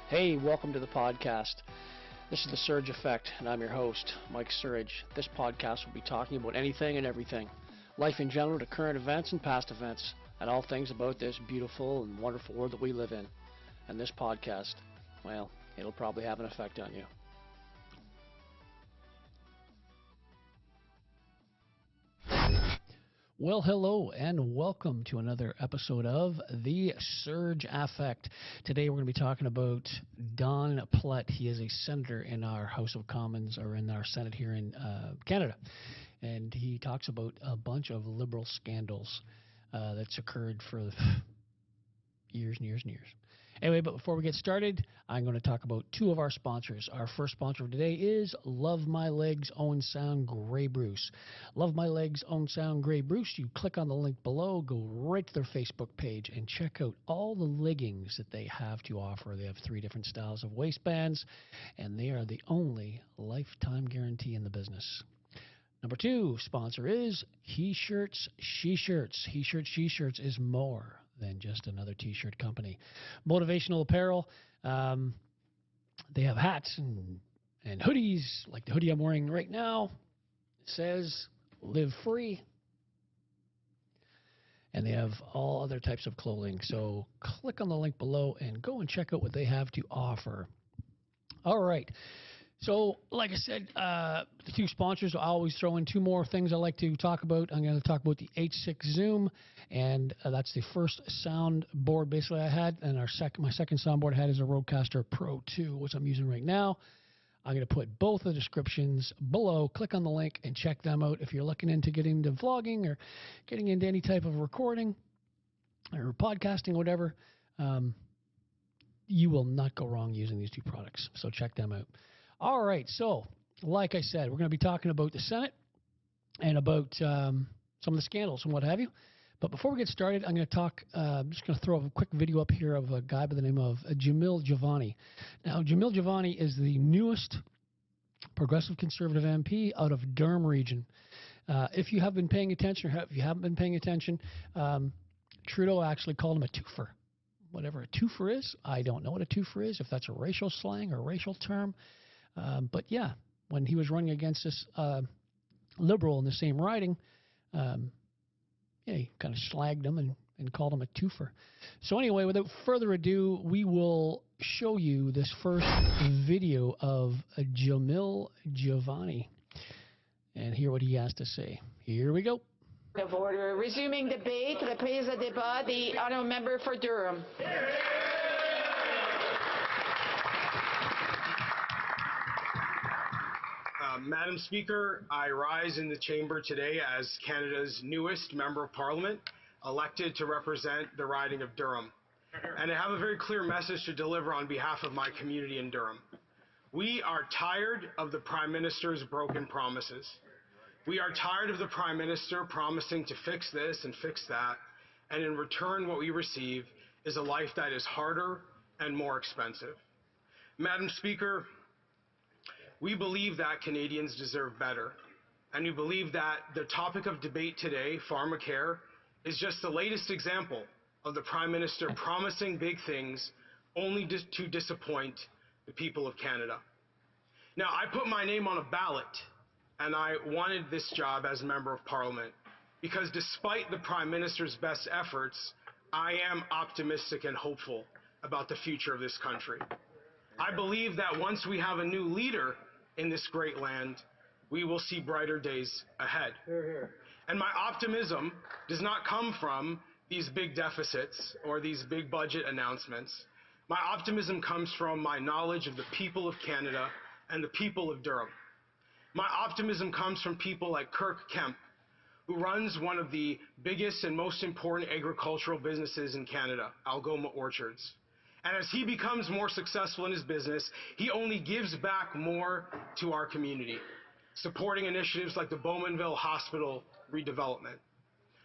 Hey, welcome to the podcast. This is The Surge Effect, and I'm your host, Mike Surge. This podcast will be talking about anything and everything, life in general to current events and past events, and all things about this beautiful and wonderful world that we live in. And this podcast, well, it'll probably have an effect on you. Well, hello, and welcome to another episode of The Surge Effect. Today we're going to be talking about Don Plett. He is a senator in our House of Commons, or in our Senate here in Canada. And he talks about a bunch of liberal scandals that's occurred for years and years and years. Anyway, but before we get started, I'm going to talk about two of our sponsors. Our first sponsor of today is Love My Legs Owen Sound Grey Bruce. Love My Legs Owen Sound Grey Bruce. You click on the link below, go right to their Facebook page, and check out all the leggings that they have to offer. They have 3 different styles of waistbands, and they are the only lifetime guarantee in the business. Number 2 sponsor is He Shirts, She Shirts. He Shirts, She Shirts is more than just another t-shirt company. Motivational apparel. They have hats and hoodies, like the hoodie I'm wearing right now. It says, live free. And they have all other types of clothing. So click on the link below and go and check out what they have to offer. All right. So, like I said, the 2 sponsors, I always throw in 2 more things I like to talk about. I'm going to talk about the H6 Zoom, and that's the first sound board basically I had, and my second soundboard I had is a Rodecaster Pro 2, which I'm using right now. I'm going to put both the descriptions below. Click on the link and check them out if you're looking into getting into vlogging or getting into any type of recording or podcasting, whatever. You will not go wrong using these 2 products, so check them out. All right, so like I said, we're going to be talking about the Senate and about some of the scandals and what have you. But before we get started, I'm going to talk, I'm just going to throw a quick video up here of a guy by the name of Jamil Jivani. Now, Jamil Jivani is the newest progressive conservative MP out of Durham region. If you have been paying attention, or if you haven't been paying attention, Trudeau actually called him a twofer. Whatever a twofer is, I don't know what a twofer is, if that's a racial slang or a racial term. But yeah, when he was running against this liberal in the same riding, he kind of slagged him and called him a twofer. So anyway, without further ado, we will show you this first video of Jamil Jivani and hear what he has to say. Here we go. Of order. Resuming debate, reprise le débat, the honourable member for Durham. Madam Speaker, I rise in the chamber today as Canada's newest Member of Parliament, elected to represent the riding of Durham. And I have a very clear message to deliver on behalf of my community in Durham. We are tired of the Prime Minister's broken promises. We are tired of the Prime Minister promising to fix this and fix that, and in return what we receive is a life that is harder and more expensive. Madam Speaker, we believe that Canadians deserve better, and we believe that the topic of debate today, pharmacare, is just the latest example of the Prime Minister promising big things only to disappoint the people of Canada. Now, I put my name on a ballot, and I wanted this job as Member of Parliament because despite the Prime Minister's best efforts, I am optimistic and hopeful about the future of this country. I believe that once we have a new leader in this great land, we will see brighter days ahead. Hear, hear. And my optimism does not come from these big deficits or these big budget announcements. My optimism comes from my knowledge of the people of Canada and the people of Durham. My optimism comes from people like Kirk Kemp, who runs one of the biggest and most important agricultural businesses in Canada, Algoma Orchards. And as he becomes more successful in his business, he only gives back more to our community, supporting initiatives like the Bowmanville Hospital redevelopment.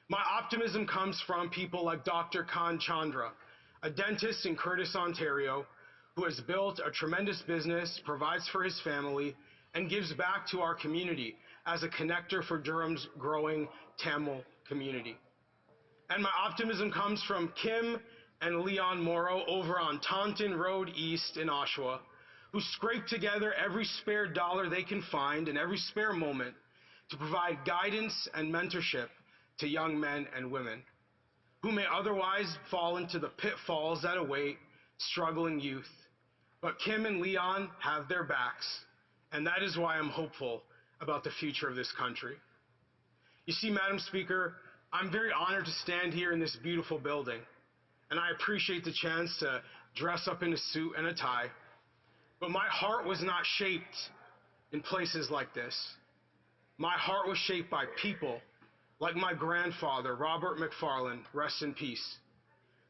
My optimism comes from people like Dr. Khan Chandra, a dentist in Curtis, Ontario, who has built a tremendous business, provides for his family, and gives back to our community as a connector for Durham's growing Tamil community. And my optimism comes from Kim and Leon Morrow over on Taunton Road East in Oshawa, who scrape together every spare dollar they can find and every spare moment to provide guidance and mentorship to young men and women who may otherwise fall into the pitfalls that await struggling youth. But Kim and Leon have their backs, and that is why I'm hopeful about the future of this country. You see, Madam Speaker, I'm very honored to stand here in this beautiful building, and I appreciate the chance to dress up in a suit and a tie. But my heart was not shaped in places like this. My heart was shaped by people like my grandfather, Robert McFarland, rest in peace.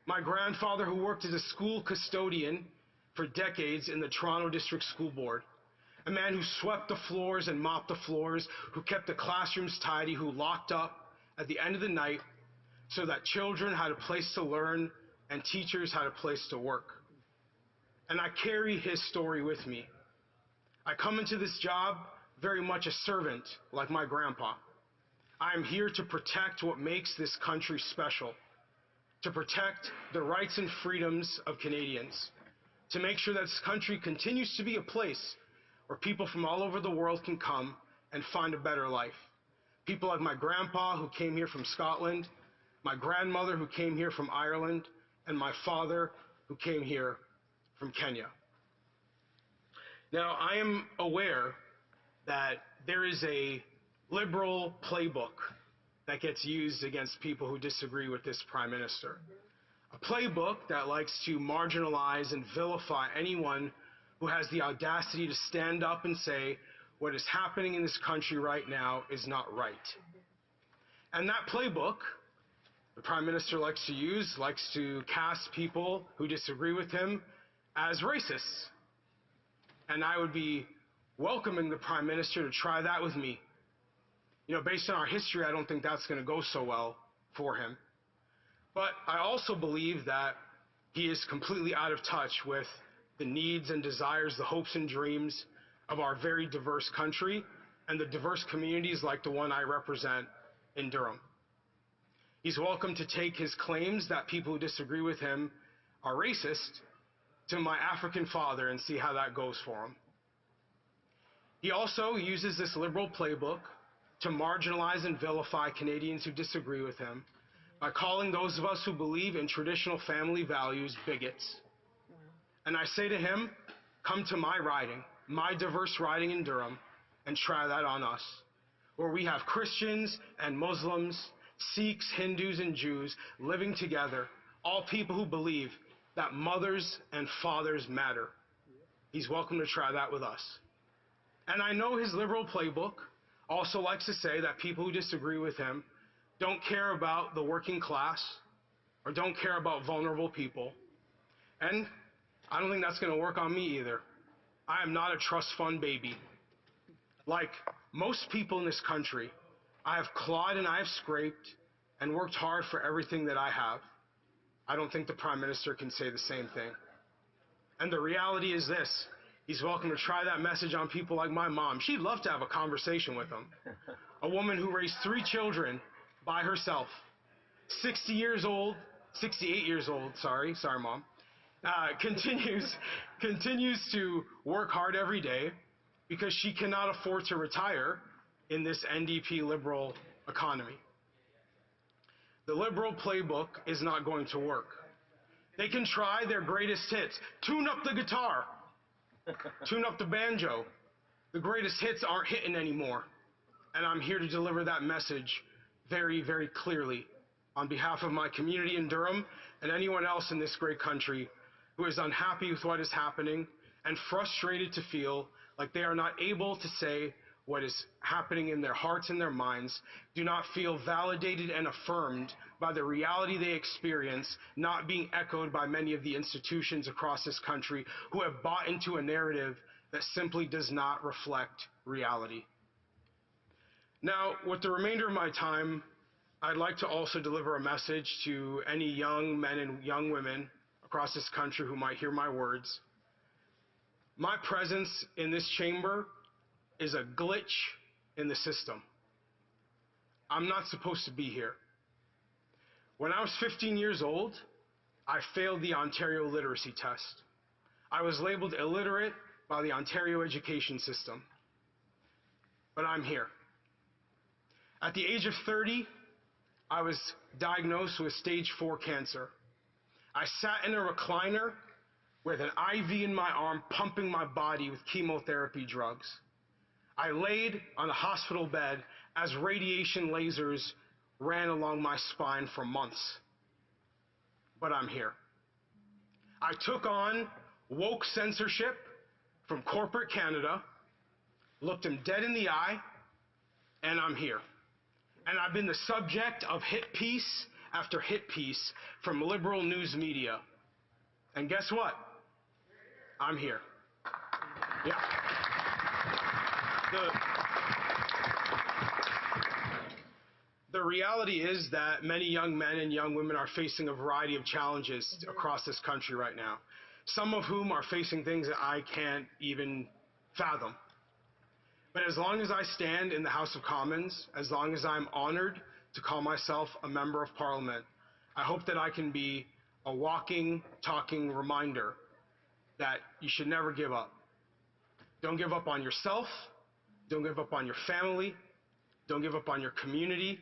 My grandfather, who worked as a school custodian for decades in the Toronto District School Board. A man who swept the floors and mopped the floors, who kept the classrooms tidy, who locked up at the end of the night so that children had a place to learn and teachers had a place to work. And I carry his story with me. I come into this job very much a servant, like my grandpa. I am here to protect what makes this country special, to protect the rights and freedoms of Canadians, to make sure that this country continues to be a place where people from all over the world can come and find a better life. People like my grandpa, who came here from Scotland, my grandmother, who came here from Ireland, and my father, who came here from Kenya. Now, I am aware that there is a liberal playbook that gets used against people who disagree with this Prime Minister. A playbook that likes to marginalize and vilify anyone who has the audacity to stand up and say what is happening in this country right now is not right. And that playbook the Prime Minister likes to use likes to cast people who disagree with him as racists. And I would be welcoming the Prime Minister to try that with me. You know, based on our history, I don't think that's going to go so well for him. But I also believe that he is completely out of touch with the needs and desires, the hopes and dreams of our very diverse country and the diverse communities like the one I represent in Durham. He's welcome to take his claims that people who disagree with him are racist to my African father and see how that goes for him. He also uses this liberal playbook to marginalize and vilify Canadians who disagree with him by calling those of us who believe in traditional family values bigots. And I say to him, come to my riding, my diverse riding in Durham, and try that on us, where we have Christians and Muslims, Sikhs, Hindus, and Jews living together, all people who believe that mothers and fathers matter. He's welcome to try that with us. And I know his liberal playbook also likes to say that people who disagree with him don't care about the working class or don't care about vulnerable people. And I don't think that's going to work on me either. I am not a trust fund baby. Like most people in this country, I have clawed and I have scraped and worked hard for everything that I have. I don't think the Prime Minister can say the same thing. And the reality is this. He's welcome to try that message on people like my mom. She'd love to have a conversation with him. A woman who raised 3 children by herself. 68 years old, sorry mom. Continues to work hard every day because she cannot afford to retire in this NDP liberal economy. The liberal playbook is not going to work. They can try their greatest hits. Tune up the guitar. Tune up the banjo. The greatest hits aren't hitting anymore. And I'm here to deliver that message very, very clearly on behalf of my community in Durham and anyone else in this great country who is unhappy with what is happening and frustrated to feel like they are not able to say what is happening in their hearts and their minds, do not feel validated and affirmed by the reality they experience, not being echoed by many of the institutions across this country who have bought into a narrative that simply does not reflect reality. Now, with the remainder of my time, I'd like to also deliver a message to any young men and young women across this country who might hear my words. My presence in this chamber is a glitch in the system. I'm not supposed to be here. When I was 15 years old, I failed the Ontario literacy test. I was labeled illiterate by the Ontario education system. But I'm here. At the age of 30, I was diagnosed with stage 4 cancer. I sat in a recliner with an IV in my arm pumping my body with chemotherapy drugs. I laid on a hospital bed as radiation lasers ran along my spine for months. But I'm here. I took on woke censorship from corporate Canada, looked him dead in the eye, and I'm here. And I've been the subject of hit piece after hit piece from liberal news media. And guess what? I'm here. Yeah. The reality is that many young men and young women are facing a variety of challenges across this country right now, some of whom are facing things that I can't even fathom. But as long as I stand in the House of Commons, as long as I'm honored to call myself a member of Parliament, I hope that I can be a walking, talking reminder that you should never give up. Don't give up on yourself, don't give up on your family, don't give up on your community,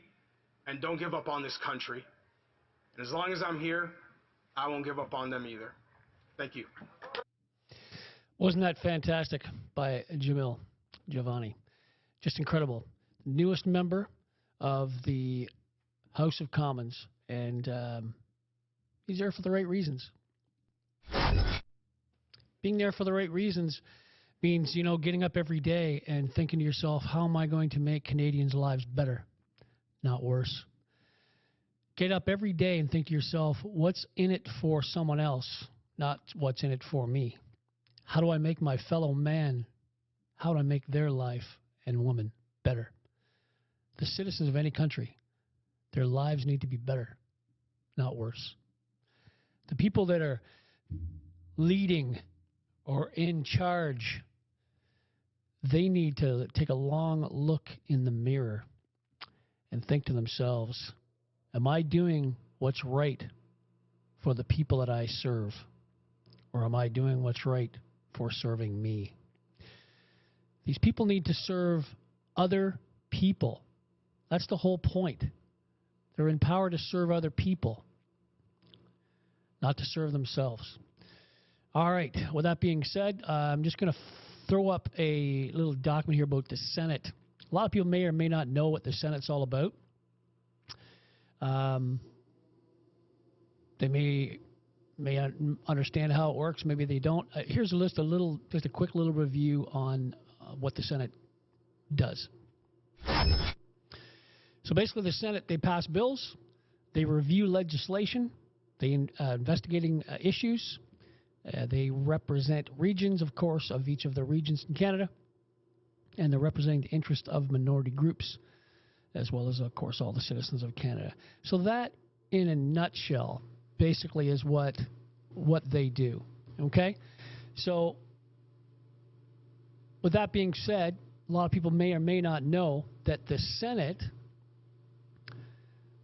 and don't give up on this country. And as long as I'm here, I won't give up on them either. Thank you. Wasn't that fantastic by Jamil Giovanni? Just incredible. Newest member of the House of Commons, and he's there for the right reasons. Being there for the right reasons means, you know, getting up every day and thinking to yourself, how am I going to make Canadians' lives better, not worse? Get up every day and think to yourself, what's in it for someone else, not what's in it for me? How do I make my fellow man, how do I make their life and woman better? The citizens of any country, their lives need to be better, not worse. The people that are leading or in charge, they need to take a long look in the mirror and think to themselves, am I doing what's right for the people that I serve? Or am I doing what's right for serving me? These people need to serve other people. That's the whole point. They're in power to serve other people, not to serve themselves. All right, with that being said, I'm just going to throw up a little document here about the Senate. A lot of people may or may not know what the Senate's all about. They may understand how it works, maybe they don't. Here's a list, just a quick little review on what the Senate does. So basically the Senate, they pass bills, they review legislation, they investigating issues. They represent regions, of course, of each of the regions in Canada, and they're representing the interest of minority groups, as well as, of course, all the citizens of Canada. So that, in a nutshell, basically is what they do. Okay? So, with that being said, a lot of people may or may not know that the Senate,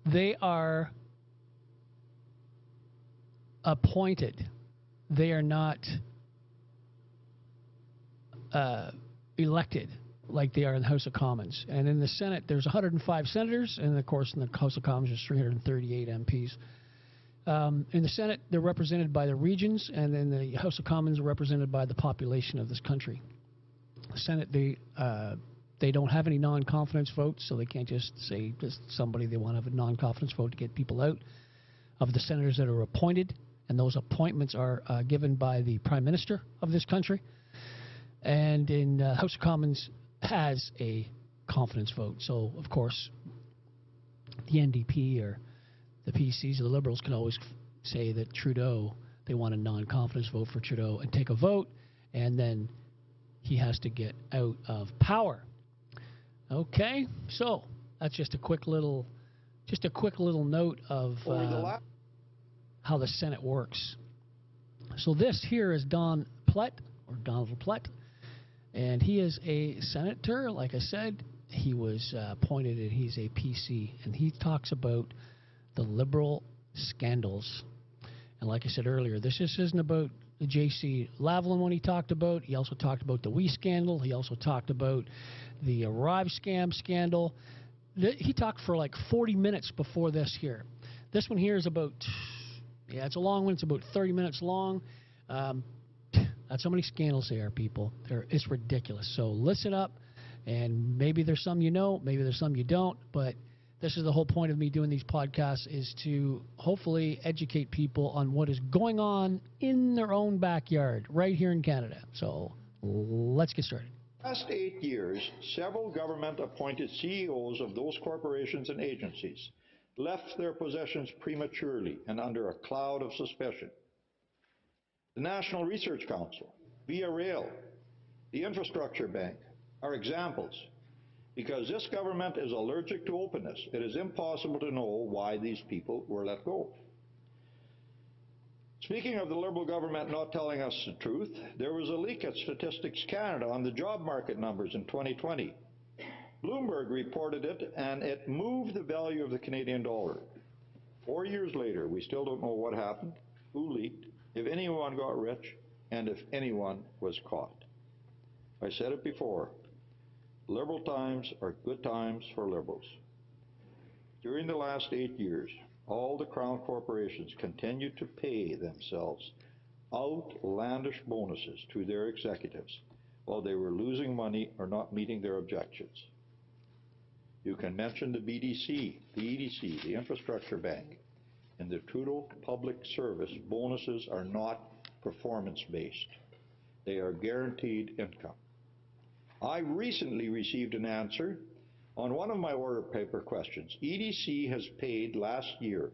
they are appointed. They are not elected like they are in the House of Commons. And in the Senate, there's 105 senators, and of course in the House of Commons there's 338 MPs. In the Senate, they're represented by the regions, and in the House of Commons, represented by the population of this country. The Senate, they don't have any non-confidence votes, so they can't just say just somebody they want to have a non-confidence vote to get people out. Of the senators that are appointed, and those appointments are given by the Prime Minister of this country. And in House of Commons has a confidence vote. So, of course, the NDP or the PCs or the Liberals can always say that Trudeau, they want a non-confidence vote for Trudeau and take a vote, and then he has to get out of power. Okay, so that's just a quick little note of how the Senate works. So this here is Don Plett, or Donald Plett, and he is a senator. Like I said, he was appointed, and he's a PC, and he talks about the liberal scandals. And like I said earlier, this just isn't about the J.C. Lavalin one he talked about. He also talked about the WE scandal. He also talked about the Arrive scandal. He talked for like 40 minutes before this here. This one here is about, it's a long one. It's about 30 minutes long. That's how many scandals there are, people. It's ridiculous. So listen up, and maybe there's some you know, maybe there's some you don't, but this is the whole point of me doing these podcasts, is to hopefully educate people on what is going on in their own backyard right here in Canada. So let's get started. Last 8 years, several government-appointed CEOs of those corporations and agencies left their positions prematurely and under a cloud of suspicion. The National Research Council, Via Rail, the Infrastructure Bank are examples. Because this government is allergic to openness, it is impossible to know why these people were let go. Speaking of the Liberal government not telling us the truth, there was a leak at Statistics Canada on the job market numbers in 2020. Bloomberg reported it, and it moved the value of the Canadian dollar. 4 years later, we still don't know what happened, who leaked, if anyone got rich, and if anyone was caught. I said it before. Liberal times are good times for Liberals. During the last 8 years, all the Crown corporations continued to pay themselves outlandish bonuses to their executives while they were losing money or not meeting their objectives. You can mention the BDC, the EDC, the Infrastructure Bank. In the Trudeau Public Service, bonuses are not performance-based. They are guaranteed income. I recently received an answer on one of my order paper questions. EDC has paid last year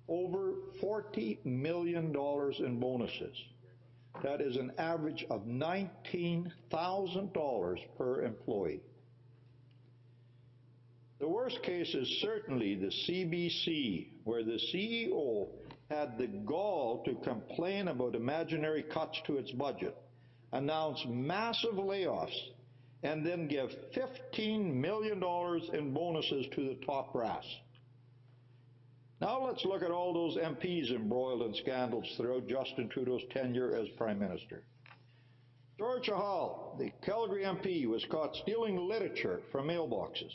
over $40 million in bonuses. That is an average of $19,000 per employee. The worst case is certainly the CBC, where the CEO had the gall to complain about imaginary cuts to its budget, announce massive layoffs, and then give $15 million in bonuses to the top brass. Now let's look at all those MPs embroiled in scandals throughout Justin Trudeau's tenure as Prime Minister. George Hall, the Calgary MP, was caught stealing literature from mailboxes.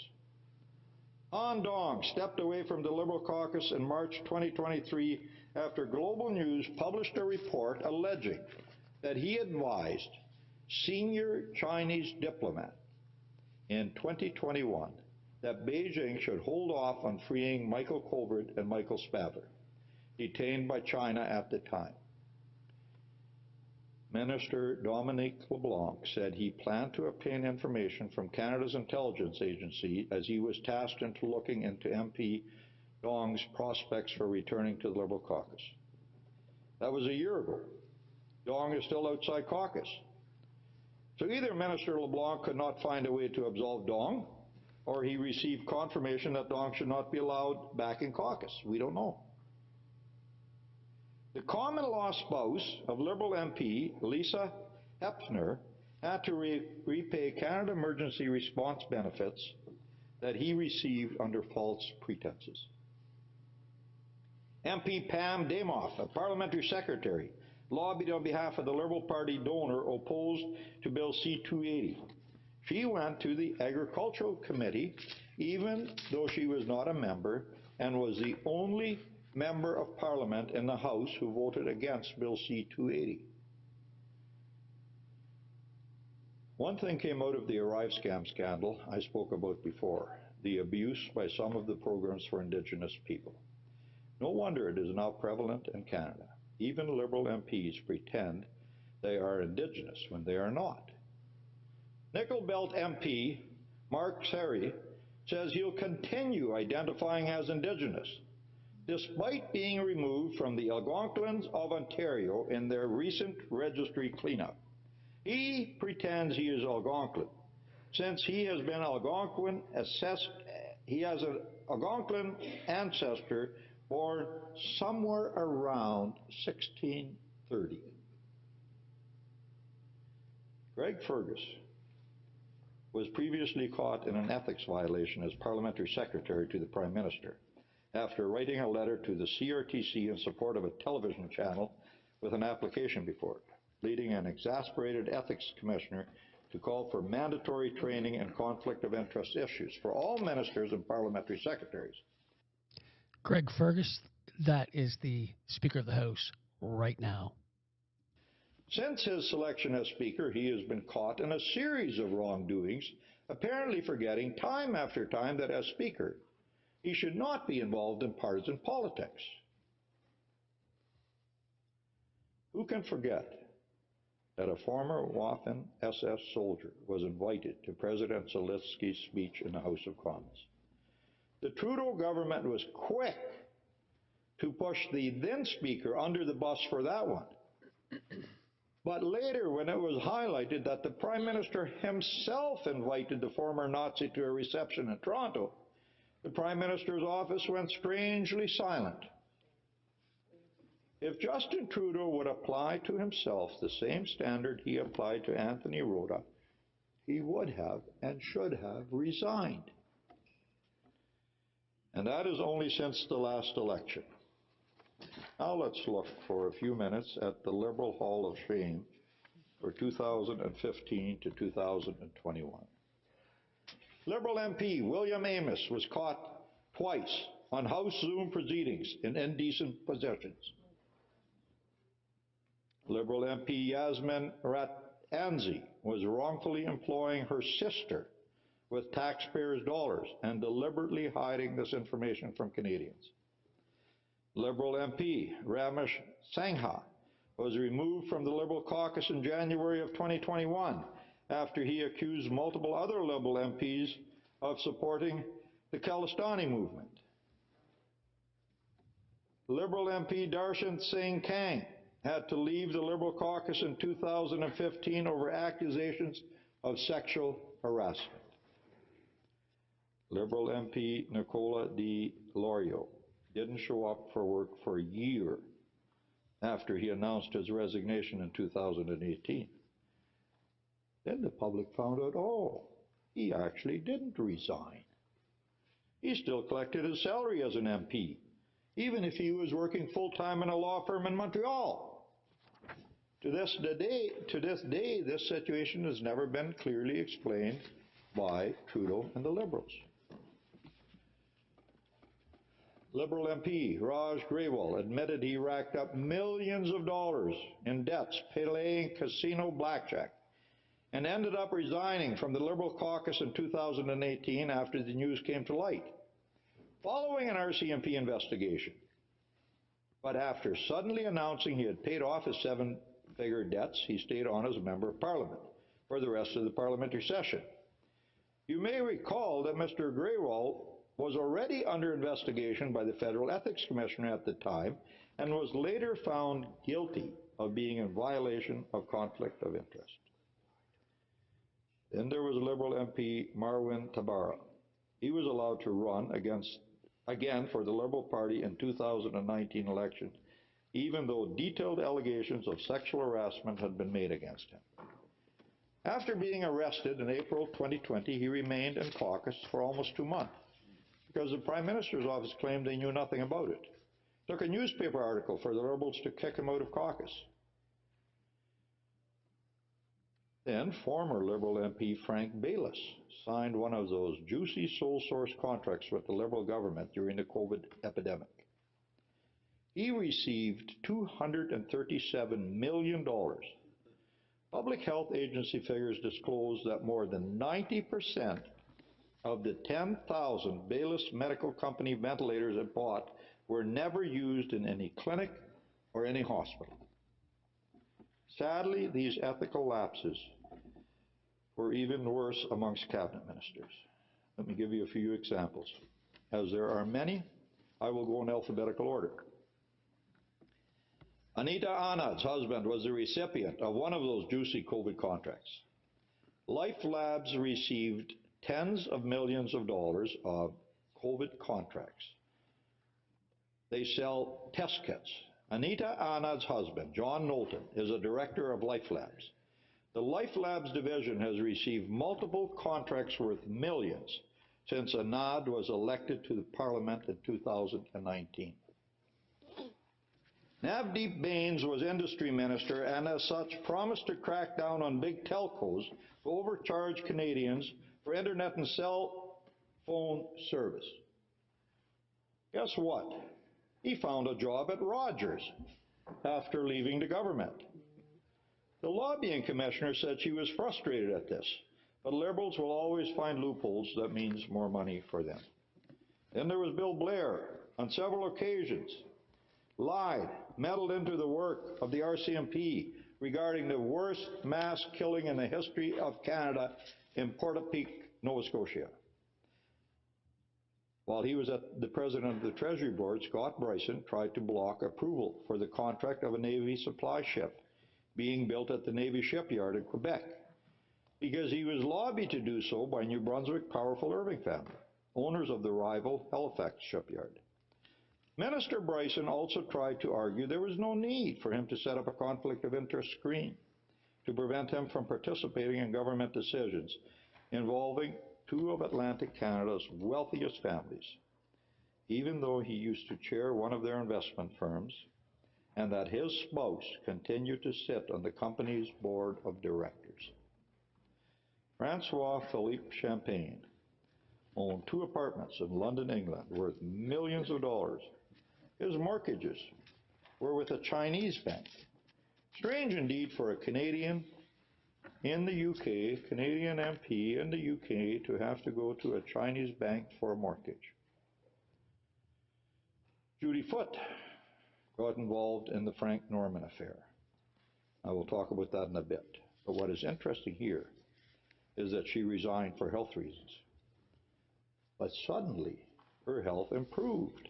Han Dong stepped away from the Liberal caucus in March 2023 after Global News published a report alleging that he advised senior Chinese diplomat in 2021 that Beijing should hold off on freeing Michael Colbert and Michael Spavor, detained by China at the time. Minister Dominique LeBlanc said he planned to obtain information from Canada's intelligence agency as he was tasked into looking into MP Dong's prospects for returning to the Liberal caucus. That was a year ago. Dong is still outside caucus. So either Minister LeBlanc could not find a way to absolve Dong, or he received confirmation that Dong should not be allowed back in caucus. We don't know. The common-law spouse of Liberal MP Lisa Hepner had to repay Canada Emergency Response benefits that he received under false pretenses. MP Pam Damoff, a parliamentary secretary, lobbied on behalf of the Liberal Party donor opposed to Bill C-280. She went to the Agricultural Committee, even though she was not a member, and was the only member of Parliament in the House who voted against Bill C-280. One thing came out of the Arrive scam scandal I spoke about before, the abuse by some of the programs for Indigenous people. No wonder it is now prevalent in Canada. Even Liberal MPs pretend they are Indigenous when they are not. Nickel Belt MP Mark Serry says he'll continue identifying as Indigenous, despite being removed from the Algonquins of Ontario in their recent registry cleanup. He pretends he is Algonquin, since he has been Algonquin assessed. He has an Algonquin ancestor born somewhere around 1630. Greg Fergus was previously caught in an ethics violation as parliamentary secretary to the Prime Minister. after writing a letter to the CRTC in support of a television channel with an application before it, leading an exasperated ethics commissioner to call for mandatory training in conflict of interest issues for all ministers and parliamentary secretaries. Greg Fergus, that is the Speaker of the House right now. Since his selection as Speaker, he has been caught in a series of wrongdoings, apparently forgetting time after time that as Speaker, he should not be involved in partisan politics. Who can forget that a former Waffen SS soldier was invited to President Zelensky's speech in the House of Commons? The Trudeau government was quick to push the then Speaker under the bus for that one. But later, when it was highlighted that the Prime Minister himself invited the former Nazi to a reception in Toronto, the Prime Minister's office went strangely silent. If Justin Trudeau would apply to himself the same standard he applied to Anthony Rota, he would have and should have resigned. And that is only since the last election. Now let's look for a few minutes at the Liberal Hall of Shame for 2015 to 2021. Liberal MP William Amos was caught twice on House Zoom proceedings in indecent possessions. Liberal MP Yasmin Ratanzi was wrongfully employing her sister with taxpayers' dollars and deliberately hiding this information from Canadians. Liberal MP Ramesh Sangha was removed from the Liberal caucus in January of 2021 after he accused multiple other Liberal MPs of supporting the Khalistani movement. Liberal MP Darshan Singh Kang had to leave the Liberal caucus in 2015 over accusations of sexual harassment. Liberal MP Nicola Di Lorio didn't show up for work for a year after he announced his resignation in 2018. Then the public found out, oh, he actually didn't resign. He still collected his salary as an MP, even if he was working full-time in a law firm in Montreal. To this day, this situation has never been clearly explained by Trudeau and the Liberals. Liberal MP Raj Grewal admitted he racked up millions of dollars in debts playing casino blackjack and ended up resigning from the Liberal caucus in 2018 after the news came to light, following an RCMP investigation. But after suddenly announcing he had paid off his seven-figure debts, he stayed on as a member of Parliament for the rest of the parliamentary session. You may recall that Mr. Grewal was already under investigation by the Federal Ethics Commissioner at the time and was later found guilty of being in violation of conflict of interest. Then there was Liberal MP Marwin Tabara. He was allowed to run again for the Liberal Party in 2019 election, even though detailed allegations of sexual harassment had been made against him. After being arrested in April 2020, he remained in caucus for almost 2 months because the Prime Minister's office claimed they knew nothing about it. Took a newspaper article for the Liberals to kick him out of caucus. Then former Liberal MP Frank Baylis signed one of those juicy sole source contracts with the Liberal government during the COVID epidemic. He received $237 million. Public health agency figures disclose that more than 90% of the 10,000 Baylis Medical Company ventilators it bought were never used in any clinic or any hospital. Sadly, these ethical lapses were even worse amongst cabinet ministers. Let me give you a few examples. As there are many, I will go in alphabetical order. Anita Anand's husband was the recipient of one of those juicy COVID contracts. Life Labs received tens of millions of dollars of COVID contracts. They sell test kits. Anita Anand's husband, John Knowlton, is a director of Life Labs. The Life Labs division has received multiple contracts worth millions since Anand was elected to the Parliament in 2019. Navdeep Bains was industry minister and as such promised to crack down on big telcos who overcharge Canadians for internet and cell phone service. Guess what? He found a job at Rogers after leaving the government. The lobbying commissioner said she was frustrated at this, but Liberals will always find loopholes that means more money for them. Then there was Bill Blair, on several occasions, lied, meddled into the work of the RCMP regarding the worst mass killing in the history of Canada in Portapique, Nova Scotia. While he was the president of the Treasury Board, Scott Bryson tried to block approval for the contract of a Navy supply ship being built at the Navy shipyard in Quebec, because he was lobbied to do so by New Brunswick powerful Irving family, owners of the rival Halifax shipyard. Minister Bryson also tried to argue there was no need for him to set up a conflict of interest screen to prevent him from participating in government decisions involving two of Atlantic Canada's wealthiest families, even though he used to chair one of their investment firms and that his spouse continued to sit on the company's board of directors. Francois Philippe Champagne owned 2 apartments in London, England, worth millions of dollars. His mortgages were with a Chinese bank. Strange indeed for a Canadian in the UK, Canadian MP in the UK, to have to go to a Chinese bank for a mortgage. Judy Foote got involved in the Frank Norman affair. I will talk about that in a bit. But what is interesting here is that she resigned for health reasons. But suddenly, her health improved,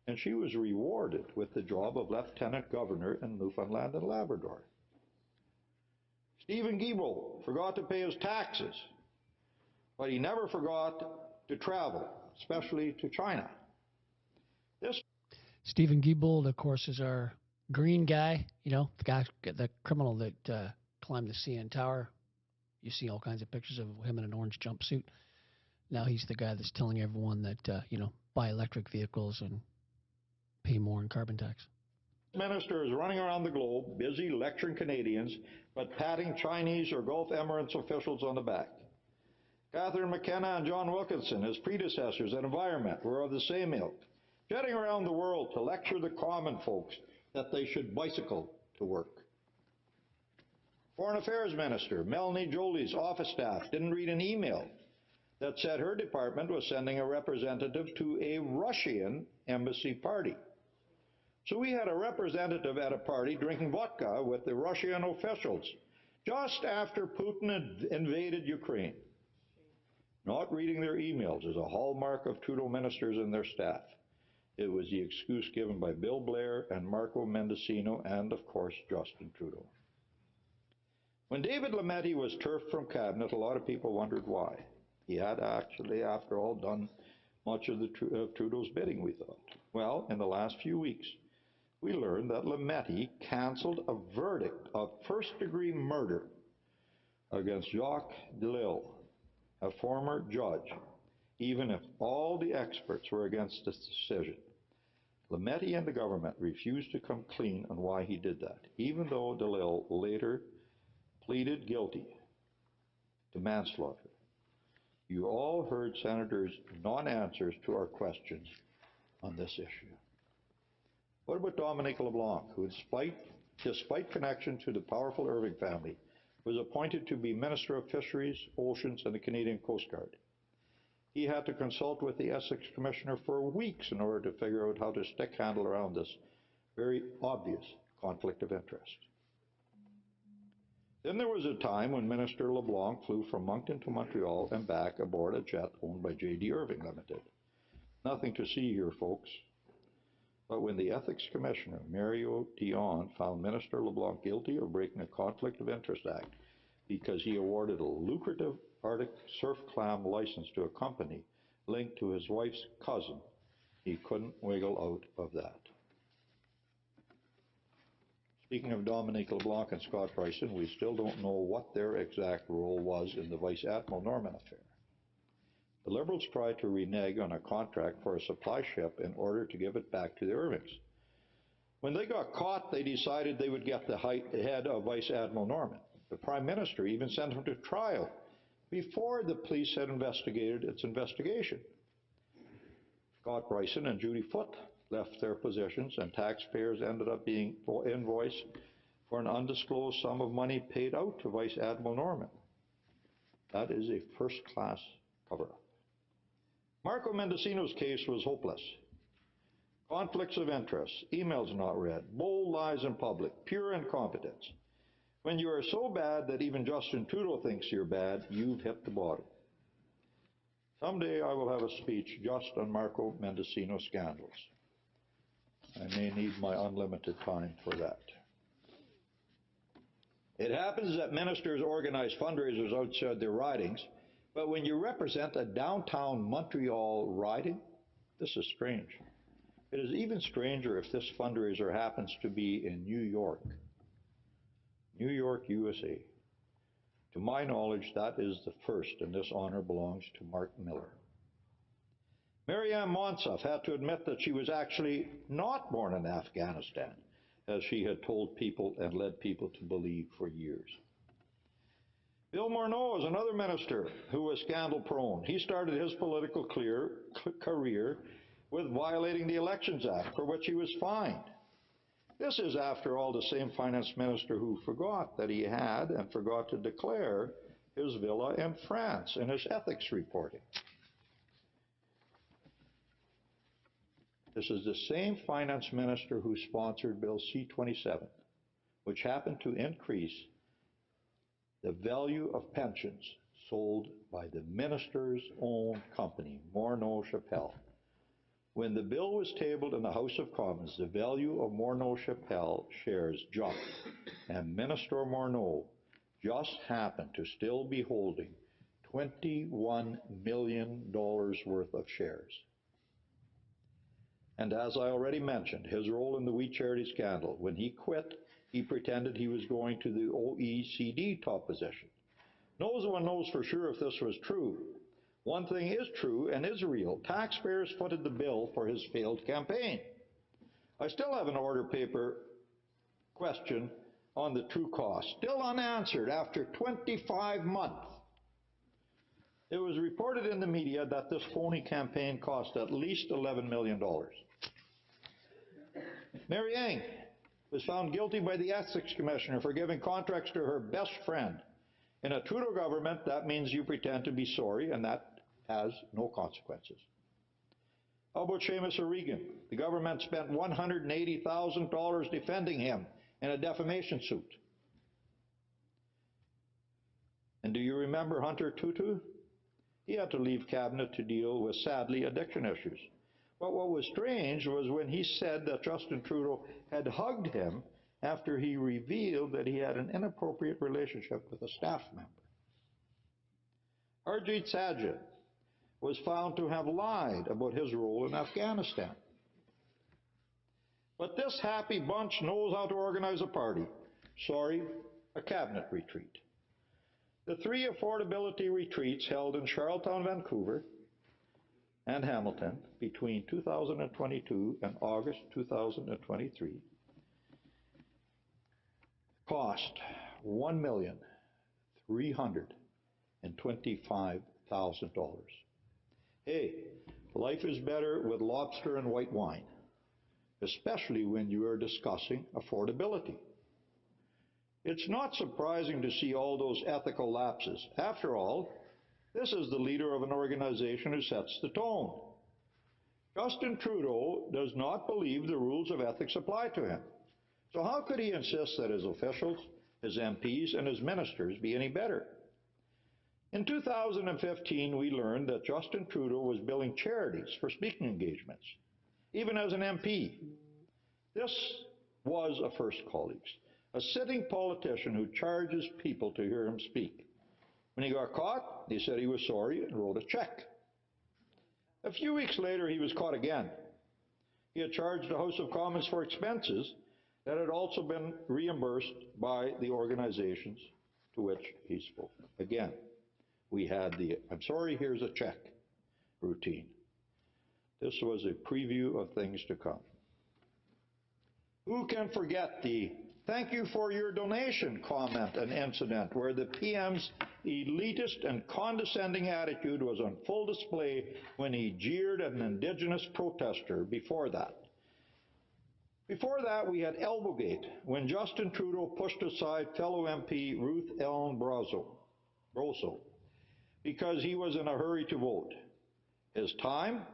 and she was rewarded with the job of Lieutenant Governor in Newfoundland and Labrador. Stephen Guilbeault forgot to pay his taxes, but he never forgot to travel, especially to China. Stephen Guilbeault, of course, is our green guy, you know, the criminal that climbed the CN Tower. You see all kinds of pictures of him in an orange jumpsuit. Now he's the guy that's telling everyone that, buy electric vehicles and pay more in carbon tax. Minister is running around the globe, busy lecturing Canadians, but patting Chinese or Gulf Emirates officials on the back. Catherine McKenna and John Wilkinson, his predecessors at Environment, were of the same ilk, jetting around the world to lecture the common folks that they should bicycle to work. Foreign Affairs Minister Melanie Jolie's office staff didn't read an email that said her department was sending a representative to a Russian embassy party. So we had a representative at a party drinking vodka with the Russian officials just after Putin had invaded Ukraine. Not reading their emails is a hallmark of Trudeau ministers and their staff. It was the excuse given by Bill Blair and Marco Mendicino and, of course, Justin Trudeau. When David Lametti was turfed from cabinet, a lot of people wondered why. He had actually, after all, done much of Trudeau's bidding, we thought. Well, in the last few weeks, we learned that Lametti canceled a verdict of first-degree murder against Jacques Delisle, a former judge, even if all the experts were against this decision. Lametti and the government refused to come clean on why he did that, even though Delisle later pleaded guilty to manslaughter. You all heard Senators' non-answers to our questions on this issue. What about Dominique LeBlanc, who, despite connection to the powerful Irving family, was appointed to be Minister of Fisheries, Oceans, and the Canadian Coast Guard? He had to consult with the Ethics Commissioner for weeks in order to figure out how to stick handle around this very obvious conflict of interest. Then there was a time when Minister LeBlanc flew from Moncton to Montreal and back aboard a jet owned by J.D. Irving Limited. Nothing to see here, folks. But when the Ethics Commissioner, Mario Dion, found Minister LeBlanc guilty of breaking a Conflict of Interest Act because he awarded a lucrative Arctic surf clam license to a company linked to his wife's cousin, he couldn't wiggle out of that. Speaking of Dominique LeBlanc and Scott Bryson, we still don't know what their exact role was in the Vice Admiral Norman affair. The Liberals tried to renege on a contract for a supply ship in order to give it back to the Irvings. When they got caught, they decided they would get the head of Vice Admiral Norman. The Prime Minister even sent him to trial before the police had investigated its investigation. Scott Bryson and Judy Foote left their positions, and taxpayers ended up being invoiced for an undisclosed sum of money paid out to Vice Admiral Norman. That is a first-class cover-up. Marco Mendocino's case was hopeless. Conflicts of interest, emails not read, bold lies in public, pure incompetence. When you are so bad that even Justin Trudeau thinks you're bad, you've hit the bottom. Someday I will have a speech just on Marco Mendocino scandals. I may need my unlimited time for that. It happens that ministers organize fundraisers outside their ridings, but when you represent a downtown Montreal riding, this is strange. It is even stranger if this fundraiser happens to be in New York, USA. To my knowledge, that is the first, and this honor belongs to Mark Miller. Marianne Monsef had to admit that she was actually not born in Afghanistan, as she had told people and led people to believe for years. Bill Morneau is another minister who was scandal-prone. He started his political career with violating the Elections Act, for which he was fined. This is, after all, the same finance minister who forgot that he had and forgot to declare his villa in France in his ethics reporting. This is the same finance minister who sponsored Bill C-27, which happened to increase the value of pensions sold by the minister's own company, Morneau-Chappelle. When the bill was tabled in the House of Commons, the value of Morneau-Chappelle shares jumped, and Minister Morneau just happened to still be holding $21 million worth of shares. And as I already mentioned, his role in the We Charity scandal, when he quit, he pretended he was going to the OECD top position. No one knows for sure if this was true. One thing is true and is real. Taxpayers footed the bill for his failed campaign. I still have an order paper question on the true cost, still unanswered after 25 months. It was reported in the media that this phony campaign cost at least $11 million. Mary Ng was found guilty by the Ethics Commissioner for giving contracts to her best friend. In a Trudeau government, that means you pretend to be sorry, and that has no consequences. How about Seamus O'Regan? The government spent $180,000 defending him in a defamation suit. And do you remember Hunter Tutu? He had to leave cabinet to deal with, sadly, addiction issues. But what was strange was when he said that Justin Trudeau had hugged him after he revealed that he had an inappropriate relationship with a staff member. Harjit Sajjan was found to have lied about his role in Afghanistan. But this happy bunch knows how to organize a party. Sorry, a cabinet retreat. The 3 affordability retreats held in Charlottetown, Vancouver, and Hamilton between 2022 and August 2023 cost $1,325,000. Hey, life is better with lobster and white wine, especially when you are discussing affordability. It's not surprising to see all those ethical lapses. After all, this is the leader of an organization who sets the tone. Justin Trudeau does not believe the rules of ethics apply to him. So how could he insist that his officials, his MPs, and his ministers be any better? In 2015, we learned that Justin Trudeau was billing charities for speaking engagements, even as an MP. This was a first, colleagues. A sitting politician who charges people to hear him speak. When he got caught, he said he was sorry and wrote a check. A few weeks later, he was caught again. He had charged the House of Commons for expenses that had also been reimbursed by the organizations to which he spoke. Again, we had the, I'm sorry, here's a check routine. This was a preview of things to come. Who can forget the "thank you for your donation" comment and incident where the PM's elitist and condescending attitude was on full display when he jeered at an Indigenous protester before that? Before that, we had Elbowgate, when Justin Trudeau pushed aside fellow MP Ruth Ellen Brazo because he was in a hurry to vote. His time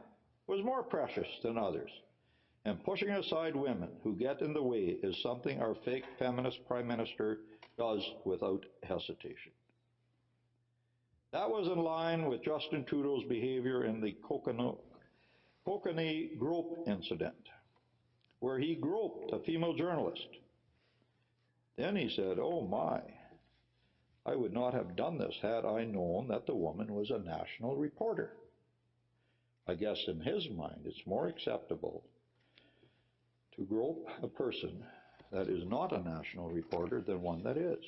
was more precious than others, and pushing aside women who get in the way is something our fake feminist Prime Minister does without hesitation. That was in line with Justin Trudeau's behavior in the Kokanee grope incident, where he groped a female journalist. Then he said, "Oh my, I would not have done this had I known that the woman was a national reporter." I guess in his mind it's more acceptable to grope a person that is not a national reporter than one that is.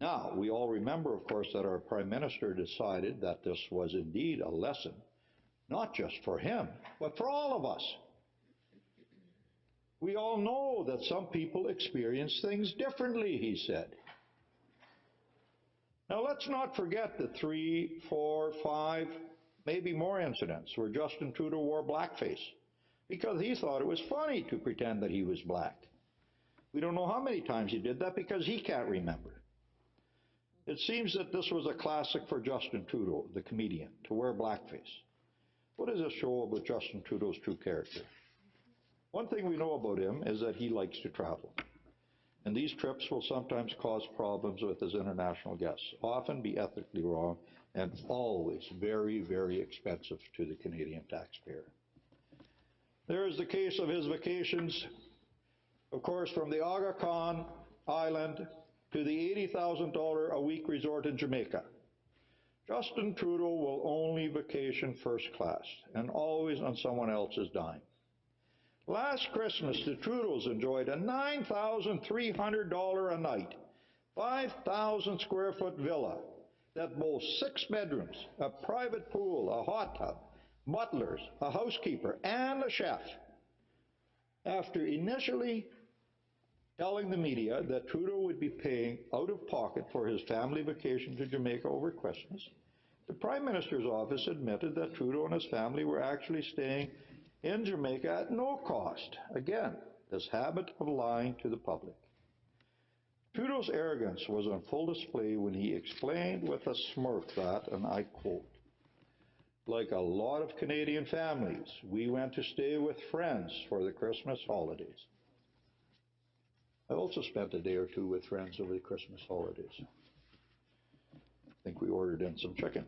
Now, we all remember, of course, that our Prime Minister decided that this was indeed a lesson, not just for him, but for all of us. We all know that some people experience things differently, he said. Now, let's not forget the 3, 4, 5, maybe more incidents where Justin Trudeau wore blackface because he thought it was funny to pretend that he was black. We don't know how many times he did that because he can't remember. It seems that this was a classic for Justin Trudeau, the comedian, to wear blackface. What does this show about Justin Trudeau's true character? One thing we know about him is that he likes to travel. And these trips will sometimes cause problems with his international guests, often be ethically wrong, and always very, very expensive to the Canadian taxpayer. There is the case of his vacations, of course, from the Aga Khan Island to the $80,000 a week resort in Jamaica. Justin Trudeau will only vacation first class and always on someone else's dime. Last Christmas, the Trudeaus enjoyed a $9,300 a night, 5,000 square foot villa that boasts 6 bedrooms, a private pool, a hot tub, butlers, a housekeeper, and a chef. After initially telling the media that Trudeau would be paying out of pocket for his family vacation to Jamaica over Christmas, the Prime Minister's office admitted that Trudeau and his family were actually staying in Jamaica at no cost. Again, this habit of lying to the public. Trudeau's arrogance was on full display when he explained with a smirk that, and I quote, "Like a lot of Canadian families, we went to stay with friends for the Christmas holidays." I also spent a day or two with friends over the Christmas holidays. I think we ordered in some chicken.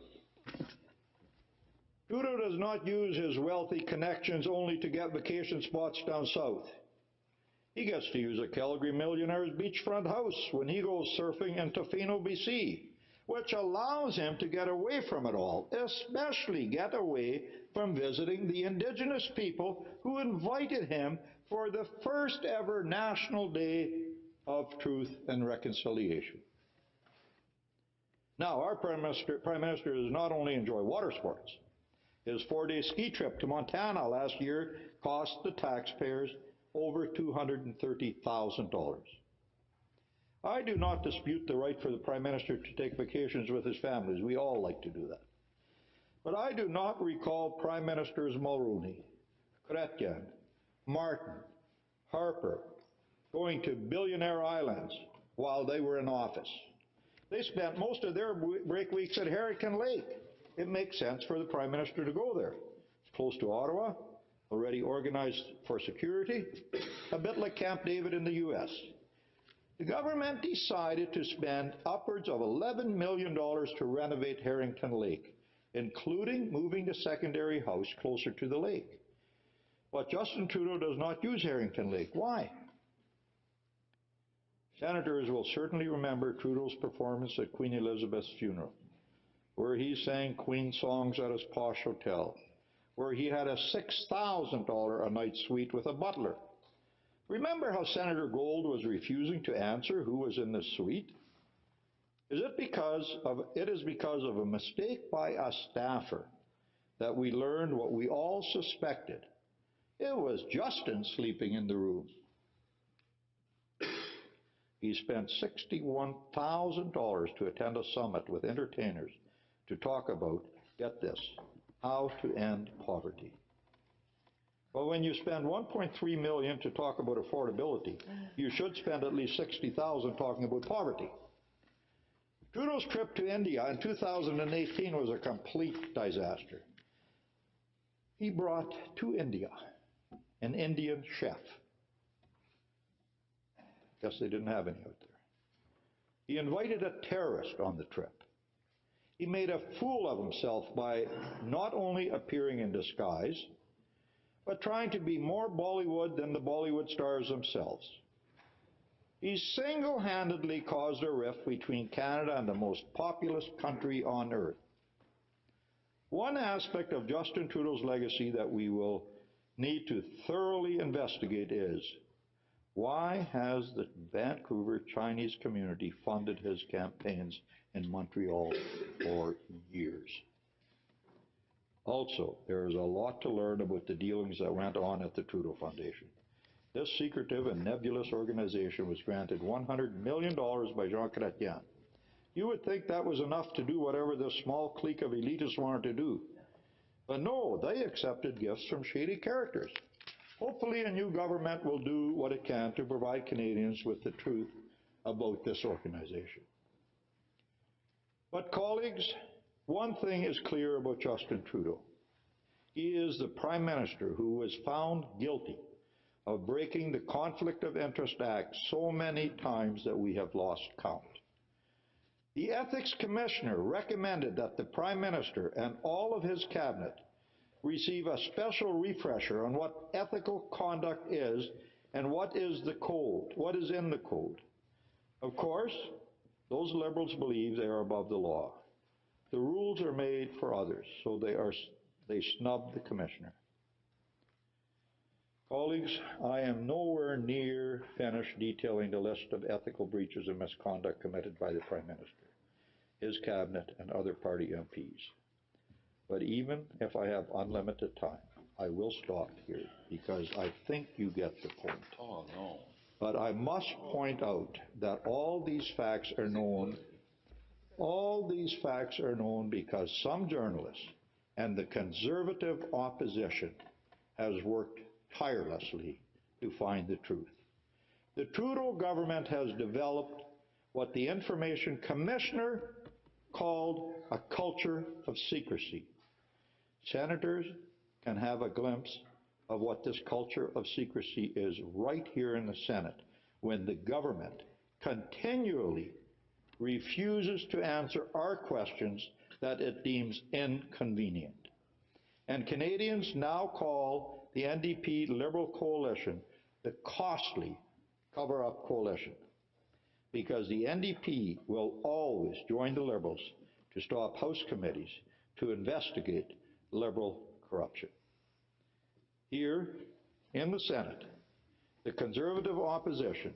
Trudeau does not use his wealthy connections only to get vacation spots down south. He gets to use a Calgary millionaire's beachfront house when he goes surfing in Tofino, BC, which allows him to get away from it all, especially get away from visiting the Indigenous people who invited him for the first ever National Day of Truth and Reconciliation. Now, our Prime Minister does not only enjoy water sports. His 4-day ski trip to Montana last year cost the taxpayers over $230,000. I do not dispute the right for the Prime Minister to take vacations with his families. We all like to do that. But I do not recall Prime Ministers Mulroney, Chrétien, Martin, Harper going to billionaire islands while they were in office. They spent most of their break weeks at Harrington Lake. It makes sense for the Prime Minister to go there. It's close to Ottawa, already organized for security, a bit like Camp David in the U.S. The government decided to spend upwards of $11 million to renovate Harrington Lake, including moving the secondary house closer to the lake. But Justin Trudeau does not use Harrington Lake. Why? Senators will certainly remember Trudeau's performance at Queen Elizabeth's funeral, where he sang Queen songs at his posh hotel, where he had a $6,000 a night suite with a butler. Remember how Senator Gold was refusing to answer who was in the suite? It is because of a mistake by a staffer that we learned what we all suspected. It was Justin sleeping in the room. He spent $61,000 to attend a summit with entertainers to talk about, get this, how to end poverty. Well, when you spend $1.3 million to talk about affordability, you should spend at least $60,000 talking about poverty. Trudeau's trip to India in 2018 was a complete disaster. He brought to India an Indian chef. Guess they didn't have any out there. He invited a terrorist on the trip. He made a fool of himself by not only appearing in disguise, but trying to be more Bollywood than the Bollywood stars themselves. He single-handedly caused a rift between Canada and the most populous country on earth. One aspect of Justin Trudeau's legacy that we will need to thoroughly investigate is, why has the Vancouver Chinese community funded his campaigns in Montreal for years? Also, there is a lot to learn about the dealings that went on at the Trudeau Foundation. This secretive and nebulous organization was granted $100 million by Jean Chrétien. You would think that was enough to do whatever this small clique of elitists wanted to do. But no, they accepted gifts from shady characters. Hopefully a new government will do what it can to provide Canadians with the truth about this organization. But colleagues, one thing is clear about Justin Trudeau. He is the Prime Minister who was found guilty of breaking the Conflict of Interest Act so many times that we have lost count. The Ethics Commissioner recommended that the Prime Minister and all of his cabinet receive a special refresher on what ethical conduct is and what is the code, what is in the code. Of course, those Liberals believe they are above the law. The rules are made for others, so they snub the Commissioner. Colleagues, I am nowhere near finished detailing the list of ethical breaches and misconduct committed by the Prime Minister, his cabinet, and other party MPs. But even if I have unlimited time, I will stop here because I think you get the point. Oh, no. But I must point out that all these facts are known because some journalists and the Conservative opposition has worked tirelessly to find the truth. The Trudeau government has developed what the Information Commissioner called a culture of secrecy. Senators can have a glimpse of what this culture of secrecy is right here in the Senate when the government continually refuses to answer our questions that it deems inconvenient. And Canadians now call the NDP Liberal coalition the costly cover-up coalition, because the NDP will always join the Liberals to stop House committees to investigate Liberal corruption. Here in the Senate, the Conservative opposition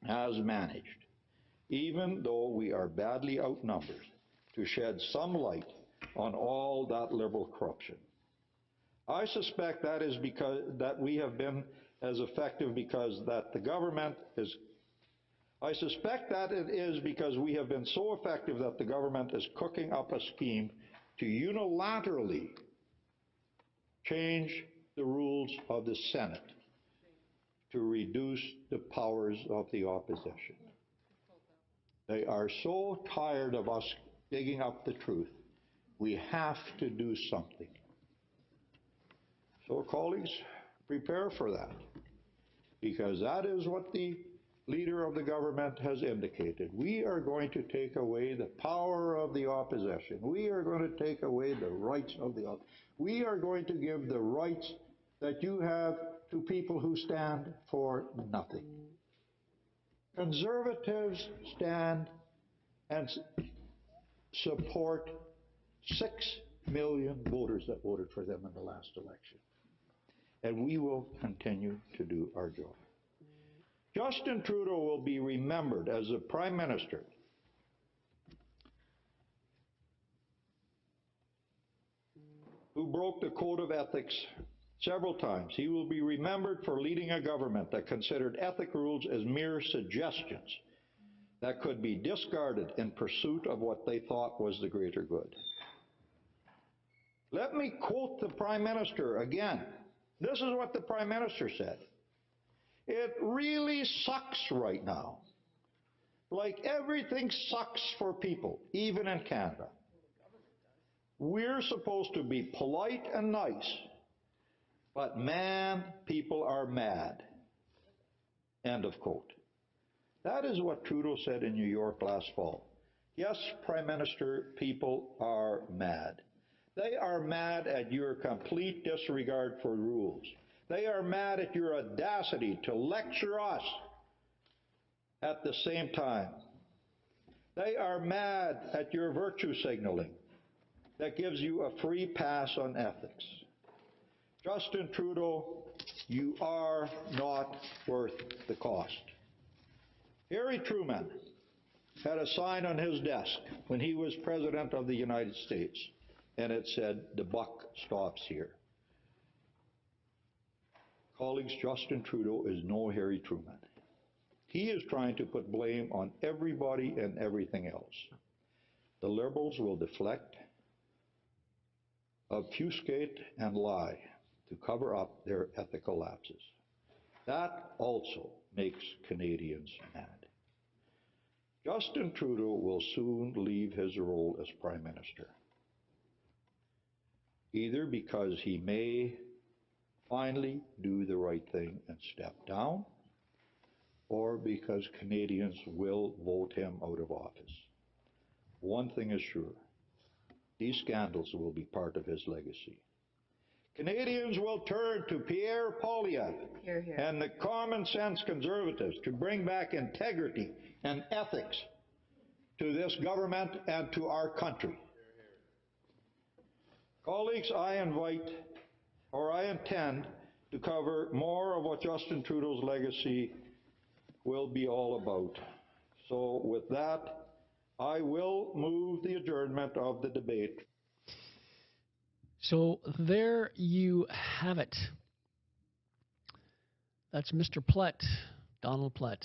has managed, even though we are badly outnumbered, to shed some light on all that Liberal corruption. I suspect that is because that we have been as effective because that the government is I suspect that it is because we have been so effective that the government is cooking up a scheme to unilaterally change the rules of the Senate to reduce the powers of the opposition. They are so tired of us digging up the truth. We have to do something. So, colleagues, prepare for that, because that is what the leader of the government has indicated. We are going to take away the power of the opposition. We are going to take away the rights of the opposition. We are going to give the rights that you have to people who stand for nothing. Conservatives stand and support 6 million voters that voted for them in the last election. And we will continue to do our job. Justin Trudeau will be remembered as a Prime Minister who broke the code of ethics several times. He will be remembered for leading a government that considered ethic rules as mere suggestions that could be discarded in pursuit of what they thought was the greater good. Let me quote the Prime Minister again. This is what the Prime Minister said. It really sucks right now. Like everything sucks for people, even in Canada. We're supposed to be polite and nice, but man, people are mad. End of quote. That is what Trudeau said in New York last fall. Yes, Prime Minister, people are mad. They are mad at your complete disregard for rules. They are mad at your audacity to lecture us at the same time. They are mad at your virtue signaling that gives you a free pass on ethics. Justin Trudeau, you are not worth the cost. Harry Truman had a sign on his desk when he was President of the United States, and it said, "The buck stops here." Colleagues, Justin Trudeau is no Harry Truman. He is trying to put blame on everybody and everything else. The Liberals will deflect, obfuscate, and lie to cover up their ethical lapses. That also makes Canadians mad. Justin Trudeau will soon leave his role as Prime Minister, either because he may finally do the right thing and step down, or because Canadians will vote him out of office. One thing is sure, these scandals will be part of his legacy. Canadians will turn to Pierre Poilievre and the common sense Conservatives to bring back integrity and ethics to this government and to our country. Colleagues, I intend to cover more of what Justin Trudeau's legacy will be all about. So with that, I will move the adjournment of the debate. So there you have it. That's Mr. Plett, Donald Plett.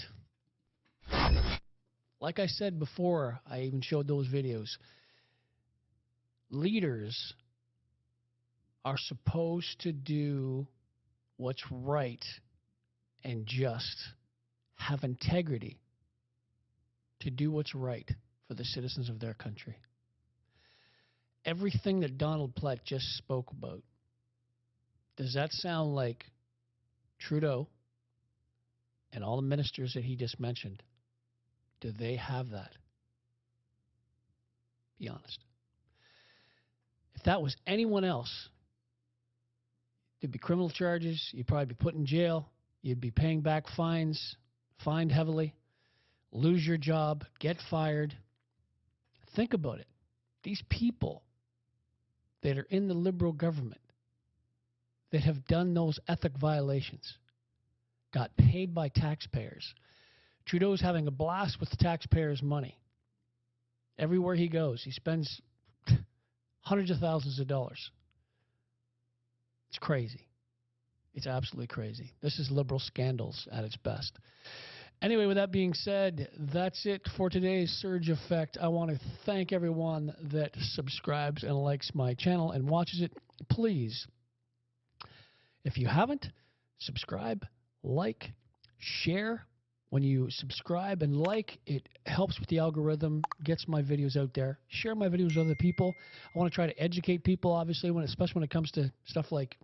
Like I said before, I even showed those videos. Leaders are supposed to do what's right and just, have integrity to do what's right for the citizens of their country. Everything that Donald Plett just spoke about, does that sound like Trudeau and all the ministers that he just mentioned? Do they have that? Be honest. If that was anyone else, there'd be criminal charges, you'd probably be put in jail, you'd be paying back fines, fined heavily, lose your job, get fired. Think about it. These people that are in the Liberal government that have done those ethic violations got paid by taxpayers. Trudeau's having a blast with the taxpayers' money. Everywhere he goes, he spends hundreds of thousands of dollars. It's crazy. It's absolutely crazy. This is Liberal scandals at its best. Anyway, with that being said, that's it for today's Surge Effect. I want to thank everyone that subscribes and likes my channel and watches it. Please, if you haven't, subscribe, like, share. When you subscribe and like, it helps with the algorithm, gets my videos out there. Share my videos with other people. I want to try to educate people, obviously, especially when it comes to stuff like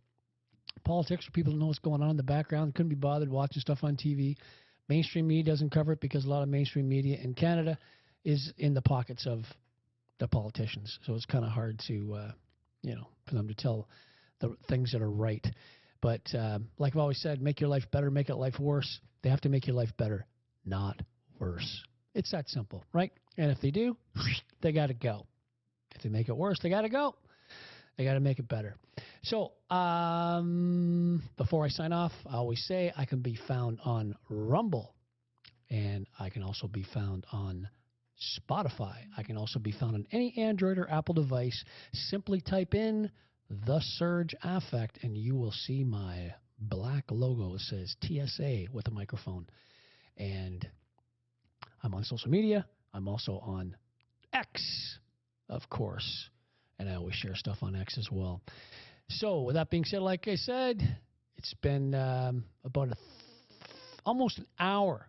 politics, where people don't know what's going on in the background. Couldn't be bothered watching stuff on TV. Mainstream media doesn't cover it because a lot of mainstream media in Canada is in the pockets of the politicians. So it's kind of hard to, for them to tell the things that are right. But like I've always said, make your life better, make it life worse. They have to make your life better, not worse. It's that simple, right? And if they do, they got to go. If they make it worse, they got to go. They got to make it better. So before I sign off, I always say I can be found on Rumble, and I can also be found on Spotify. I can also be found on any Android or Apple device. Simply type in The Surge Affect, and you will see my black logo. It says TSA with a microphone. And I'm on social media. I'm also on X, of course. And I always share stuff on X as well. So with that being said, like I said, it's been about almost an hour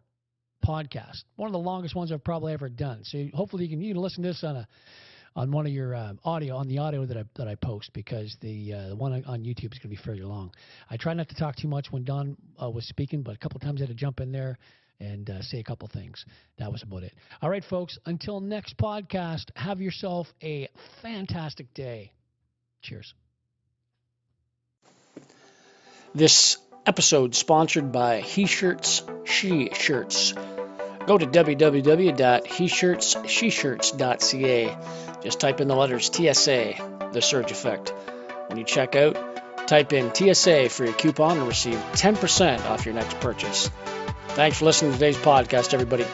podcast. One of the longest ones I've probably ever done. So hopefully you can listen to this on one of your audio that I post, because the one on YouTube is going to be fairly long. I try not to talk too much when Don was speaking, but a couple of times I had to jump in there and say a couple things. That was about it. All right, folks. Until next podcast, have yourself a fantastic day. Cheers. This episode sponsored by He Shirts, She Shirts. Go to www.heshirtssheshirts.ca. Just type in the letters TSA, The Surge Effect. When you check out, type in TSA for your coupon and receive 10% off your next purchase. Thanks for listening to today's podcast, everybody.